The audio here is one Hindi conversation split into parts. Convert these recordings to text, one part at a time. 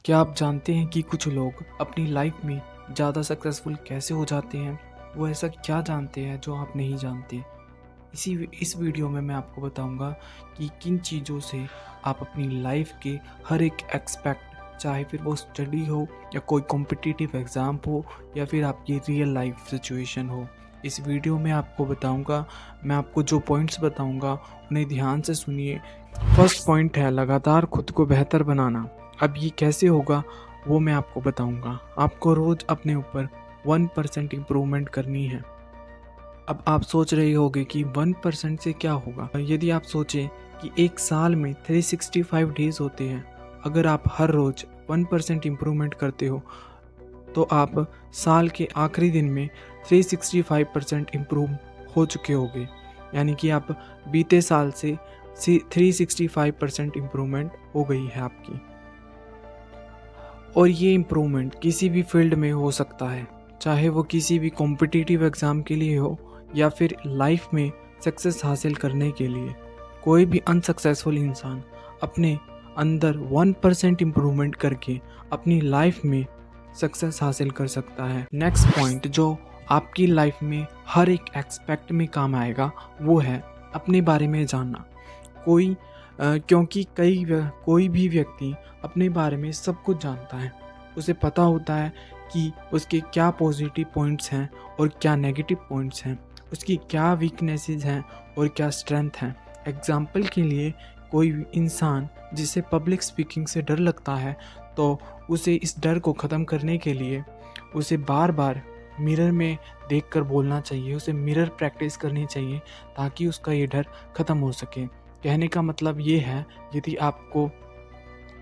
क्या आप जानते हैं कि कुछ लोग अपनी लाइफ में ज़्यादा सक्सेसफुल कैसे हो जाते हैं? वो ऐसा क्या जानते हैं जो आप नहीं जानते? इस वीडियो में मैं आपको बताऊंगा कि किन चीज़ों से आप अपनी लाइफ के हर एक एस्पेक्ट, चाहे फिर वो स्टडी हो या कोई कॉम्पिटिटिव एग्ज़ाम हो या फिर आपकी रियल लाइफ सिचुएशन हो, इस वीडियो में आपको बताऊंगा। मैं आपको जो पॉइंट्स बताऊंगा उन्हें ध्यान से सुनिए। फर्स्ट पॉइंट है लगातार खुद को बेहतर बनाना। अब ये कैसे होगा वो मैं आपको बताऊंगा। आपको रोज़ अपने ऊपर 1% इम्प्रूवमेंट करनी है। अब आप सोच रहे होंगे कि 1% से क्या होगा। यदि आप सोचें कि एक साल में 365 डेज होते हैं, अगर आप हर रोज़ 1% इम्प्रूवमेंट करते हो तो आप साल के आखिरी दिन में 365% इम्प्रूव हो चुके होंगे। यानी कि आप बीते साल से 365% इम्प्रूवमेंट हो गई है आपकी। और ये इम्प्रूवमेंट किसी भी फील्ड में हो सकता है, चाहे वो किसी भी कॉम्पिटिटिव एग्ज़ाम के लिए हो या फिर लाइफ में सक्सेस हासिल करने के लिए। कोई भी अनसक्सेसफुल इंसान अपने अंदर 1% इम्प्रूवमेंट करके अपनी लाइफ में सक्सेस हासिल कर सकता है। नेक्स्ट पॉइंट जो आपकी लाइफ में हर एक एस्पेक्ट में काम आएगा वो है अपने बारे में जानना। क्योंकि कोई भी व्यक्ति अपने बारे में सब कुछ जानता है। उसे पता होता है कि उसके क्या पॉजिटिव पॉइंट्स हैं और क्या नेगेटिव पॉइंट्स हैं, उसकी क्या वीकनेसेस हैं और क्या स्ट्रेंथ हैं। एग्जाम्पल के लिए, कोई इंसान जिसे पब्लिक स्पीकिंग से डर लगता है तो उसे इस डर को ख़त्म करने के लिए उसे बार बार मिरर में देखकर बोलना चाहिए। उसे मिरर प्रैक्टिस करनी चाहिए ताकि उसका ये डर ख़त्म हो सके। कहने का मतलब ये है, यदि आपको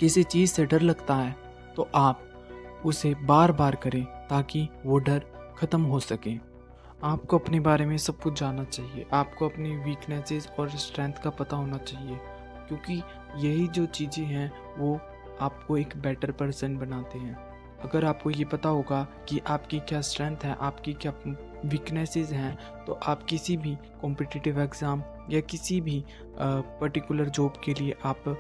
किसी चीज़ से डर लगता है तो आप उसे बार बार करें ताकि वो डर ख़त्म हो सके। आपको अपने बारे में सब कुछ जानना चाहिए। आपको अपनी वीकनेसेस और स्ट्रेंथ का पता होना चाहिए, क्योंकि यही जो चीज़ें हैं वो आपको एक बेटर पर्सन बनाते हैं। अगर आपको ये पता होगा कि आपकी क्या स्ट्रेंथ है, आपकी क्या वीकनेसेस हैं, तो आप किसी भी कॉम्पिटिटिव एग्ज़ाम या किसी भी पर्टिकुलर जॉब के लिए आप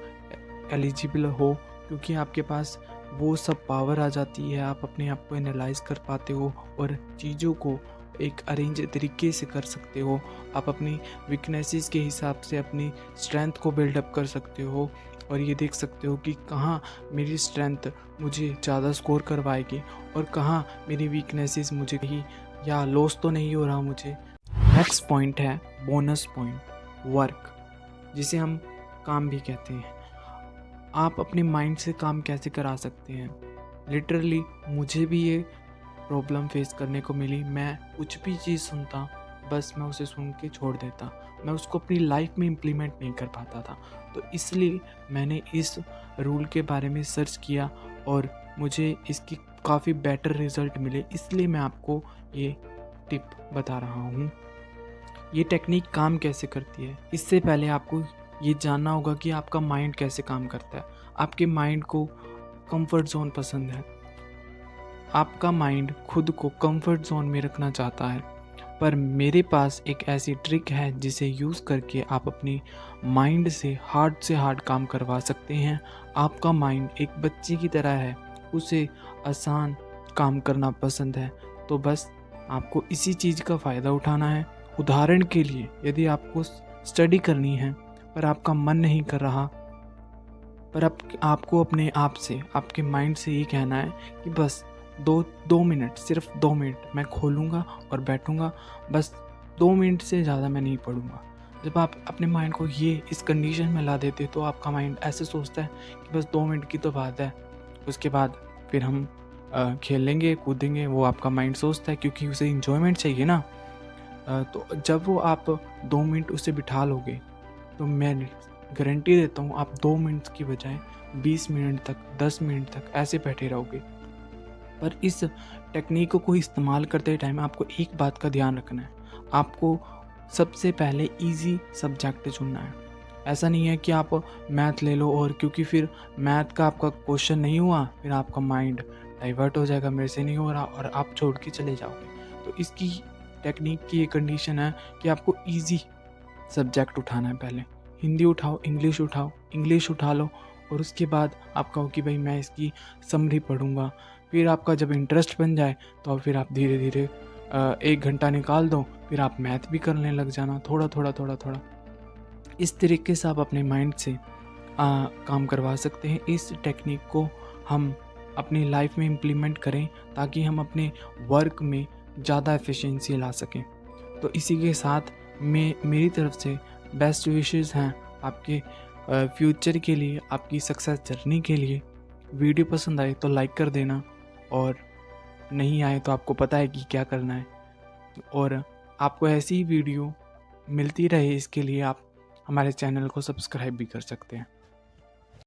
एलिजिबल हो, क्योंकि आपके पास वो सब पावर आ जाती है। आप अपने आप को एनालाइज कर पाते हो और चीज़ों को एक अरेंज तरीके से कर सकते हो। आप अपनी वीकनेसेस के हिसाब से अपनी स्ट्रेंथ को बिल्डअप कर सकते हो और ये देख सकते हो कि कहाँ मेरी स्ट्रेंथ मुझे ज़्यादा स्कोर करवाएगी और कहाँ मेरी वीकनेसेस मुझे कहीं या लॉस तो नहीं हो रहा मुझे। नेक्स्ट पॉइंट है बोनस पॉइंट, वर्क, जिसे हम काम भी कहते हैं। आप अपने माइंड से काम कैसे करा सकते हैं? लिटरली मुझे भी ये प्रॉब्लम फेस करने को मिली। मैं कुछ भी चीज़ सुनता, बस मैं उसे सुन के छोड़ देता। मैं उसको अपनी लाइफ में इम्प्लीमेंट नहीं कर पाता था। तो इसलिए मैंने इस रूल के बारे में सर्च किया और मुझे इसकी काफ़ी बेटर रिज़ल्ट मिले। इसलिए मैं आपको ये टिप बता रहा हूँ। ये टेक्निक काम कैसे करती है, इससे पहले आपको ये जानना होगा कि आपका माइंड कैसे काम करता है। आपके माइंड को कंफर्ट जोन पसंद है। आपका माइंड खुद को कंफर्ट जोन में रखना चाहता है, पर मेरे पास एक ऐसी ट्रिक है जिसे यूज़ करके आप अपनी माइंड से हार्ड काम करवा सकते हैं। आपका माइंड एक बच्चे की तरह है, उसे आसान काम करना पसंद है, तो बस आपको इसी चीज़ का फ़ायदा उठाना है। उदाहरण के लिए, यदि आपको स्टडी करनी है पर आपका मन नहीं कर रहा, पर आपको अपने आप से, आपके माइंड से ये कहना है कि बस दो मिनट, सिर्फ 2 मिनट मैं खोलूँगा और बैठूँगा, बस 2 मिनट से ज़्यादा मैं नहीं पढ़ूँगा। जब आप अपने माइंड को ये इस कंडीशन में ला देते तो आपका माइंड ऐसे सोचता है कि बस 2 मिनट की तो बात है, उसके बाद फिर हम खेलेंगे कूदेंगे, वो आपका माइंड सोचता है, क्योंकि उसे इंजॉयमेंट चाहिए ना। तो जब वो आप 2 मिनट उसे बिठा लोगे तो मैं गारंटी देता हूँ आप 2 मिनट की बजाय 20 मिनट तक, 10 मिनट तक ऐसे बैठे रहोगे। पर इस टेक्निक को इस्तेमाल करते टाइम आपको एक बात का ध्यान रखना है। आपको सबसे पहले इजी सब्जेक्ट चुनना है। ऐसा नहीं है कि आप मैथ ले लो और क्योंकि फिर मैथ का आपका क्वेश्चन नहीं हुआ, फिर आपका माइंड डाइवर्ट हो जाएगा, मेरे से नहीं हो रहा, और आप छोड़ के चले जाओगे। तो इसकी टेक्निक की ये कंडीशन है कि आपको इजी सब्जेक्ट उठाना है। पहले हिंदी उठाओ, इंग्लिश उठाओ, इंग्लिश उठा लो और उसके बाद आप कहो कि भाई मैं इसकी समरी पढ़ूँगा। फिर आपका जब इंटरेस्ट बन जाए तो फिर आप धीरे धीरे 1 घंटा निकाल दो, फिर आप मैथ भी करने लग जाना थोड़ा थोड़ा थोड़ा थोड़ा। इस तरीके से आप अपने माइंड से काम करवा सकते हैं। इस टेक्निक को हम अपनी लाइफ में इम्प्लीमेंट करें ताकि हम अपने वर्क में ज़्यादा एफिशिएंसी ला सकें। तो इसी के साथ मेरी तरफ से बेस्ट विशेज़ हैं आपके फ्यूचर के लिए, आपकी सक्सेस जर्नी के लिए। वीडियो पसंद आए तो लाइक कर देना, और नहीं आए तो आपको पता है कि क्या करना है। और आपको ऐसी ही वीडियो मिलती रहे, इसके लिए आप हमारे चैनल को सब्सक्राइब भी कर सकते हैं।